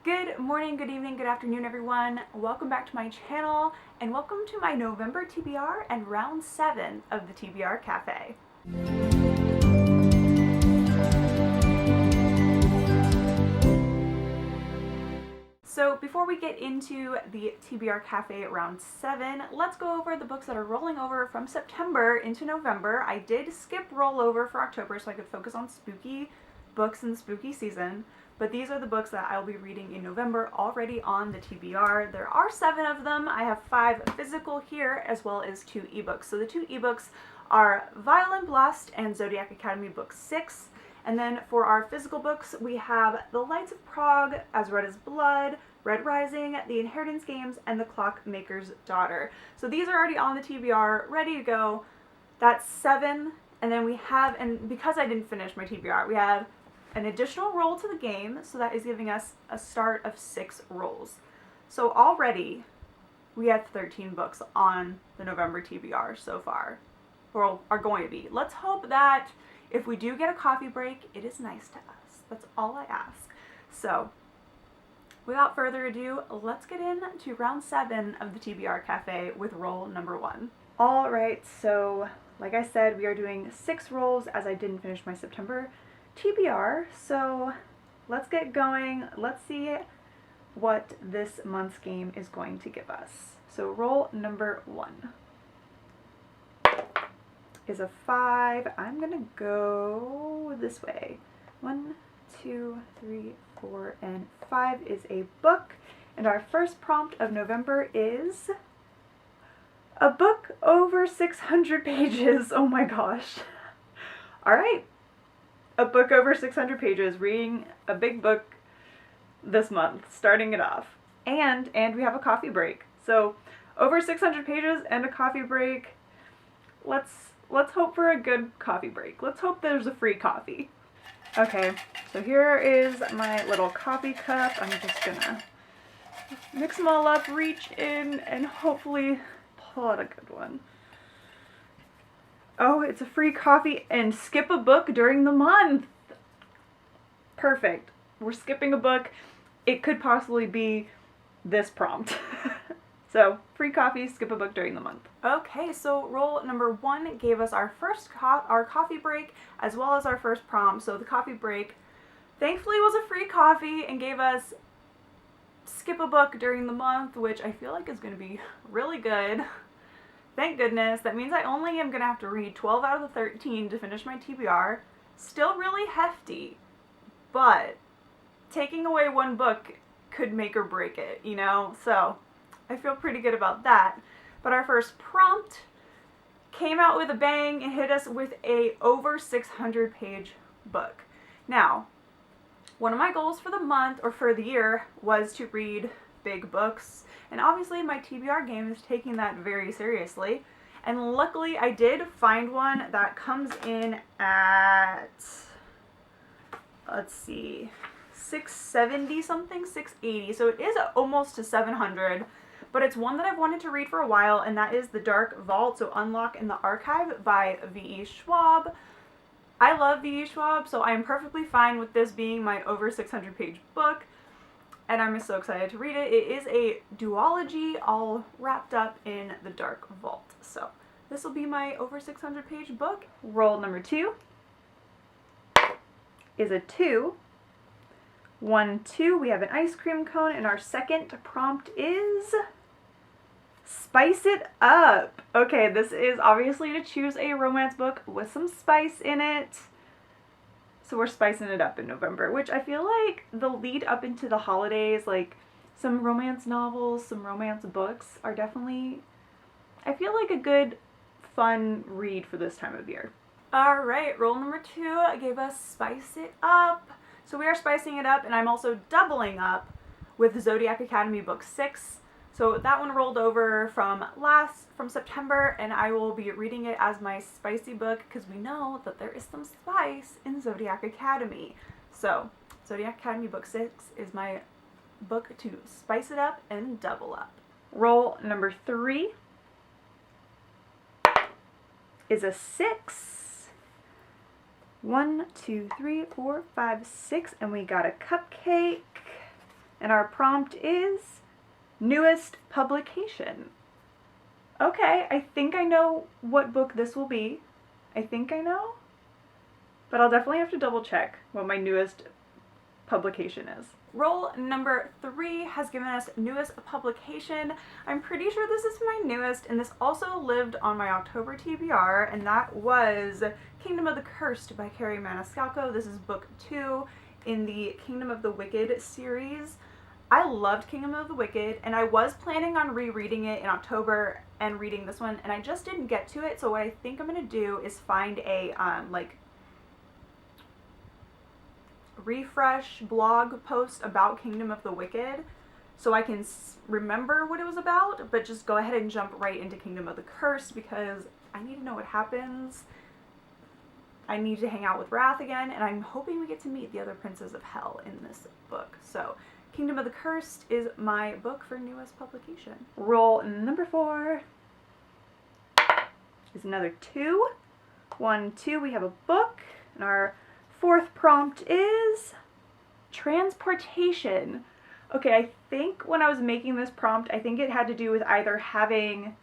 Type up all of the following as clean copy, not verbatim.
Good morning, good evening, good afternoon, everyone. Welcome back to my channel, and welcome to my November TBR and round 7 of the TBR Cafe. So before we get into the TBR Cafe round 7, let's go over the books that are rolling over from September into November. I did skip rollover for October so I could focus on spooky books in the spooky season. But these are the books that I'll be reading in November already on the TBR. There are 7 of them. I have 5 physical here as well as 2 ebooks. So the 2 ebooks are Violin Blast and Zodiac Academy Book 6. And then for our physical books, we have The Lights of Prague, As Red as Blood, Red Rising, The Inheritance Games, and The Clockmaker's Daughter. So these are already on the TBR, ready to go. That's 7. And then we have, and because I didn't finish my TBR, we have an additional roll to the game, so that is giving us a start of 6 rolls. So already we have 13 books on the November TBR so far, or are going to be. Let's hope that if we do get a coffee break, it is nice to us. That's all I ask. So without further ado, let's get into round 7 of the TBR Cafe with roll number 1. All right, so like I said, we are doing 6 rolls as I didn't finish my September TBR, so let's get going. Let's see what this month's game is going to give us. So roll number 1 is a 5. I'm gonna go this way. 1, 2, 3, 4, and 5 is a book. And our first prompt of November is a book over 600 pages. Oh my gosh. All right. A book over 600 pages, reading a big book this month, starting it off. And we have a coffee break. So over 600 pages and a coffee break. Let's hope for a good coffee break. Let's hope there's a free coffee. Okay, so here is my little coffee cup. I'm just gonna mix them all up, reach in, and hopefully pull out a good one. Oh, it's a free coffee and skip a book during the month. Perfect. We're skipping a book. It could possibly be this prompt. So, free coffee, skip a book during the month. Okay, so roll number 1 gave us our first our coffee break as well as our first prompt. So the coffee break thankfully was a free coffee and gave us skip a book during the month, which I feel like is going to be really good. Thank goodness. That means I only am going to have to read 12 out of the 13 to finish my TBR. Still really hefty, but taking away 1 book could make or break it, you know? So I feel pretty good about that. But our first prompt came out with a bang and hit us with a over 600 page book. Now, one of my goals for the month or for the year was to read big books. And obviously my TBR game is taking that very seriously. And luckily I did find one that comes in at, let's see, 670 something, 680. So it is almost to 700, but it's one that I've wanted to read for a while, and that is The Dark Vault, so Unlock in the Archive by V.E. Schwab. I love V.E. Schwab, so I am perfectly fine with this being my over 600 page book. And I'm so excited to read it. It is a duology all wrapped up in The Dark Vault. So this will be my over 600 page book. Roll number 2 is a 2. 1, 2. We have an ice cream cone, and our second prompt is spice it up. Okay, this is obviously to choose a romance book with some spice in it. So we're spicing it up in November, which I feel like the lead up into the holidays, like some romance novels, some romance books are definitely, I feel like a good, fun read for this time of year. All right, roll number 2 gave us spice it up. So we are spicing it up, and I'm also doubling up with Zodiac Academy Book 6. So that one rolled over from September, and I will be reading it as my spicy book because we know that there is some spice in Zodiac Academy. So Zodiac Academy Book 6 is my book to spice it up and double up. Roll number 3 is a 6. 1, 2, 3, 4, 5, 6, and we got a cupcake. and our prompt is newest publication. Okay, I think I know what book this will be. I think I know, but I'll definitely have to double check what my newest publication is. Roll number 3 has given us newest publication. I'm pretty sure this is my newest, and this also lived on my October TBR, and that was Kingdom of the Cursed by Carrie Maniscalco. This is book 2 in the Kingdom of the Wicked series. I loved Kingdom of the Wicked, and I was planning on rereading it in October and reading this one, and I just didn't get to it, so what I think I'm going to do is find a, refresh blog post about Kingdom of the Wicked so I can remember what it was about, but just go ahead and jump right into Kingdom of the Cursed because I need to know what happens. I need to hang out with Wrath again, and I'm hoping we get to meet the other princes of hell in this book. So Kingdom of the Cursed is my book for newest publication. Roll number 4 is another 2. 1, 2, we have a book, and our 4th prompt is transportation. Okay, I think when I was making this prompt, I think it had to do with either having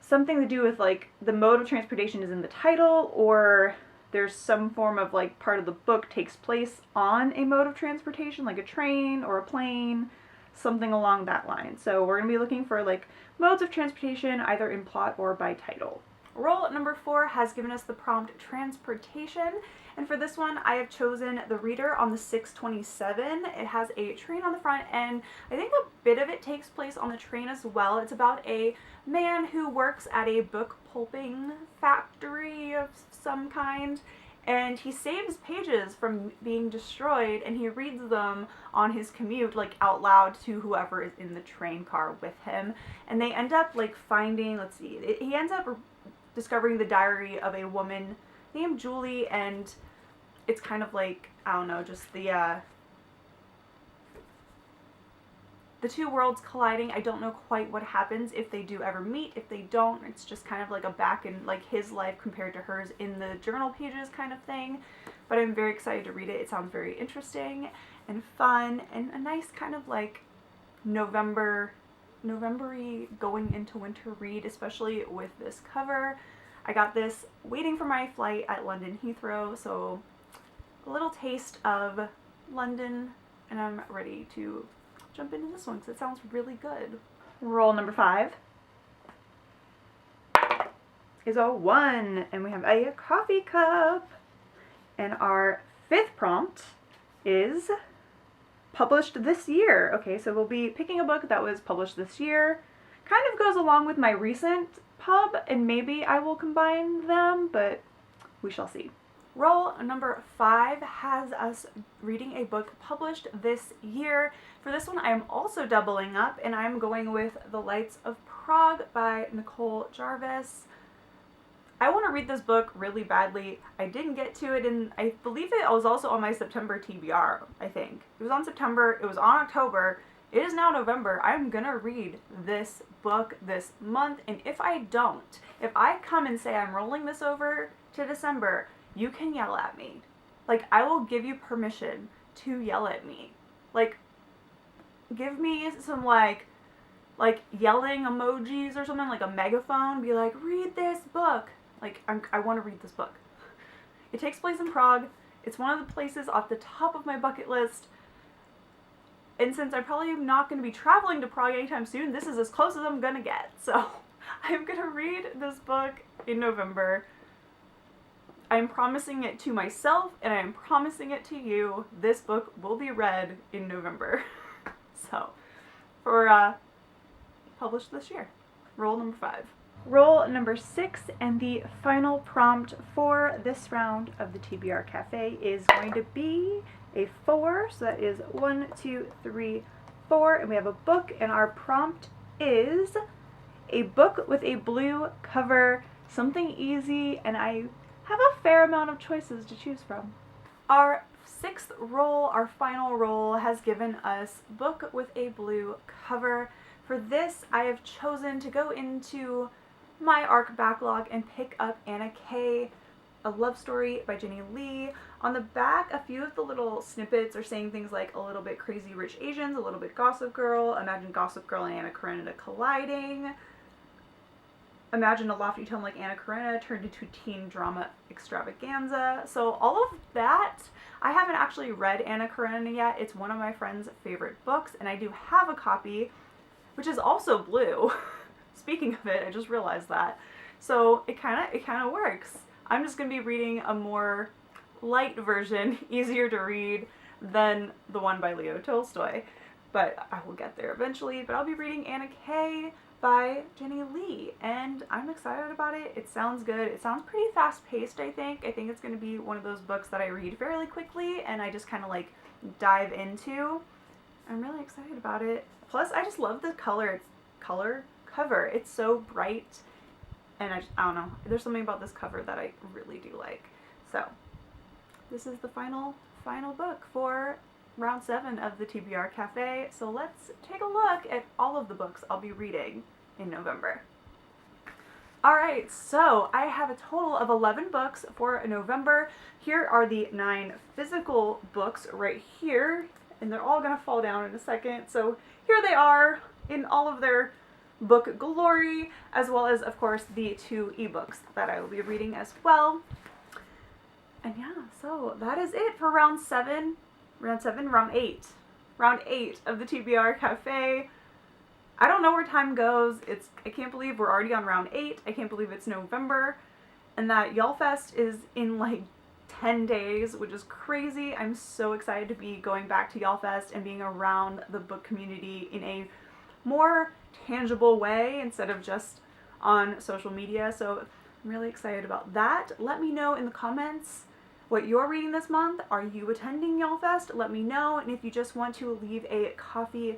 something to do with like the mode of transportation is in the title, or there's some form of like part of the book takes place on a mode of transportation, like a train or a plane, something along that line. So we're going to be looking for like modes of transportation either in plot or by title. Roll number 4 has given us the prompt transportation, and for this one I have chosen The Reader on the 627. It has a train on the front, and I think a bit of it takes place on the train as well. It's about a man who works at a book pulping factory of some kind, and he saves pages from being destroyed, and he reads them on his commute, like out loud to whoever is in the train car with him, and they end up like finding, he ends up discovering the diary of a woman named Julie, and it's kind of like, I don't know, just the two worlds colliding. I don't know quite what happens if they do ever meet. If they don't, it's just kind of like a back in like his life compared to hers in the journal pages kind of thing. But I'm very excited to read it. It sounds very interesting and fun and a nice kind of like November-y going into winter read, especially with this cover. I got this waiting for my flight at London Heathrow, so a little taste of London, and I'm ready to jump into this one because it sounds really good. Roll number 5 is a 1, and we have a coffee cup. And our 5th prompt is published this year. Okay, so we'll be picking a book that was published this year. Kind of goes along with my recent pub, and maybe I will combine them, but we shall see. Roll number 5 has us reading a book published this year. For this one, I am also doubling up, and I'm going with The Lights of Prague by Nicole Jarvis. I want to read this book really badly. I didn't get to it, and I believe it was also on my September TBR, I think. It was on September, it was on October, it is now November. I'm gonna read this book this month, and if I don't, if I come and say I'm rolling this over to December, you can yell at me. Like, I will give you permission to yell at me. Like, give me some, like yelling emojis or something, like a megaphone. Be like, read this book. Like, I want to read this book. It takes place in Prague. It's one of the places off the top of my bucket list. And since I probably am not going to be traveling to Prague anytime soon, this is as close as I'm going to get. So, I'm going to read this book in November. I'm promising it to myself, and I am promising it to you. This book will be read in November. So, for published this year. Roll number 5. Roll number 6, and the final prompt for this round of the TBR Cafe is going to be a 4. So that is 1, 2, 3, 4, and we have a book, and our prompt is a book with a blue cover, something easy, and I have a fair amount of choices to choose from. Our 6th roll, our final roll, has given us book with a blue cover. For this, I have chosen to go into my ARC backlog and pick up Anna K, A Love Story by Jenny Lee On the back, a few of the little snippets are saying things like a little bit Crazy Rich Asians, a little bit Gossip Girl, imagine Gossip Girl and Anna Karenina colliding, imagine a lofty tone like Anna Karenina turned into teen drama extravaganza. So all of that, I haven't actually read Anna Karenina yet. It's one of my friend's favorite books, and I do have a copy, which is also blue. Speaking of it, I just realized that. So it kind of works. I'm just going to be reading a more light version, easier to read than the one by Leo Tolstoy. But I will get there eventually. But I'll be reading Anna K by Jenny Lee, and I'm excited about it. It sounds good. It sounds pretty fast-paced, I think. I think it's going to be one of those books that I read fairly quickly and I just kind of like dive into. I'm really excited about it. Plus, I just love the cover. It's so bright, and I don't know. There's something about this cover that I really do like. So, this is the final book for round 7 of the TBR Cafe. So let's take a look at all of the books I'll be reading in November. Alright, so I have a total of 11 books for November. Here are the 9 physical books right here, and they're all going to fall down in a second. So here they are in all of their book glory, as well as, of course, the 2 ebooks that I will be reading as well. And yeah, so that is it for round 8. Round 8 of the TBR Cafe. I don't know where time goes. I can't believe we're already on round 8. I can't believe it's November and that YALLFest is in like 10 days, which is crazy. I'm so excited to be going back to YALLFest and being around the book community in a more tangible way instead of just on social media. So I'm really excited about that. Let me know in the comments what you're reading this month. Are you attending YALLFest? Let me know. And if you just want to leave a coffee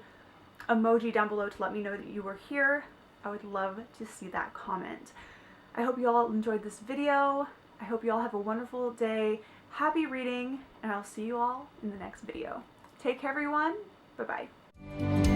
emoji down below to let me know that you were here, I would love to see that comment. I hope you all enjoyed this video. I hope you all have a wonderful day. Happy reading, and I'll see you all in the next video. Take care, everyone. Bye-bye.